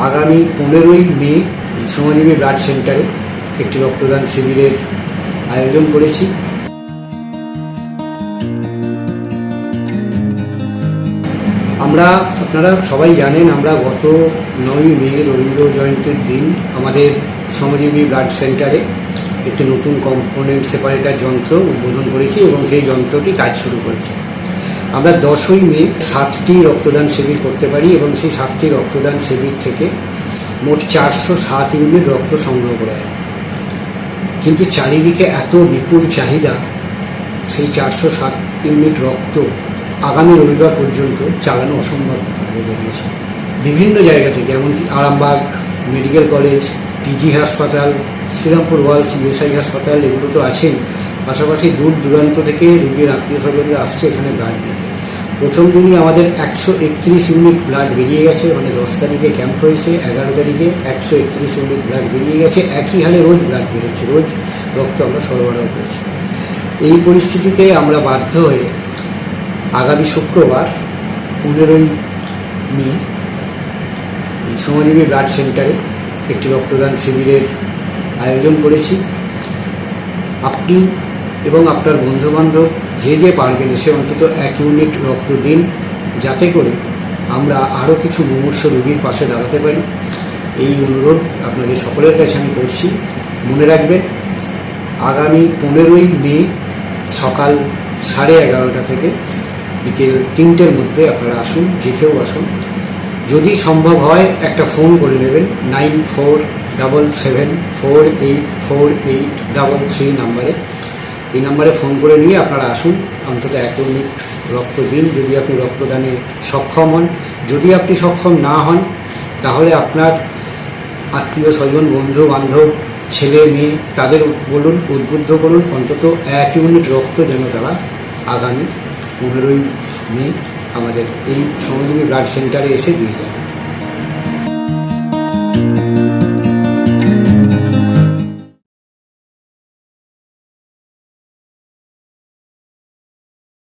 আগামী 15ই মে শ্রমজীবী ব্লাড সেন্টারে একটি রক্তদান শিবিরের আয়োজন করেছি। আপনারা সবাই জানেন, আমরা গত 9ই মে রবীন্দ্র জয়ন্তীর দিন আমাদের শ্রমজীবী ব্লাড সেন্টারে একটি নতুন কম্পোনেন্ট সেপারেটার যন্ত্র উদ্বোধন করেছি এবং সেই যন্ত্রটি কাজ শুরু করেছে। আমরা 10ই মে 7টি রক্তদান শিবির করতে পারি এবং সেই 7টি রক্তদান শিবির থেকে মোট 407 ইউনিট রক্ত সংগ্রহ করা হয়। কিন্তু চারিদিকে এত বিপুল চাহিদা, সেই 407 ইউনিট রক্ত আগামী রবিবার পর্যন্ত চালানো অসম্ভব হয়ে দাঁড়িয়েছে। বিভিন্ন জায়গা থেকে, এমনকি আরামবাগ মেডিকেল কলেজ, পিজি হাসপাতাল, শ্রীরামপুর ওয়ালস ইএসআই হাসপাতাল, এগুলো তো আছেন। পাশাপাশি দূর দূরান্ত থেকে রোগীর আত্মীয় স্বজনরা আসছে এখানে ব্লাড নিতে। প্রথম দিনই আমাদের 131 ইউনিট ব্লাড বেরিয়ে গেছে, মানে 10 তারিখে ক্যাম্প হয়েছে, 11 তারিখে 131 ইউনিট ব্লাড বেরিয়ে গেছে। একই হারে রোজ ব্লাড বেরোচ্ছে, রোজ রক্ত আমরা সরবরাহ করছি। এই পরিস্থিতিতে আমরা বাধ্য হয়ে আগামী শুক্রবার 15ই মে শ্রমজীবী ব্লাড সেন্টারে একটি রক্তদান শিবিরের আয়োজন করেছি। আপনি এবং আপনার বন্ধুবান্ধব যে পারবেন এসে অন্তত 1 ইউনিট রক্ত দিন, যাতে করে আমরা আরও কিছু মুমূর্ষ রোগীর পাশে দাঁড়াতে পারি। এই অনুরোধ আপনাদের সকলের কাছে আমি করছি। মনে রাখবেন, আগামী 15ই মে সকাল 11:30 থেকে বিকেল 3টের মধ্যে আপনারা আসুন, যে কেউ আসুন। যদি সম্ভব হয় একটা ফোন করে নেবেন 9477484833 নাম্বারে। এই নাম্বারে ফোন করে নিয়ে আপনারা আসুন, অন্তত 1 ইউনিট রক্ত দিন যদি আপনি রক্তদানে সক্ষম হন। যদি আপনি সক্ষম না হন, তাহলে আপনার আত্মীয় স্বজন, বন্ধু বান্ধব, ছেলে মেয়ে, তাদের বলুন, উদ্বুদ্ধ করুন, অন্তত 1 ইউনিট রক্ত যেন তারা আগামী 15ই মে আমাদের এই শ্রমজীবী ব্লাড সেন্টারে এসে দিয়ে যাবে।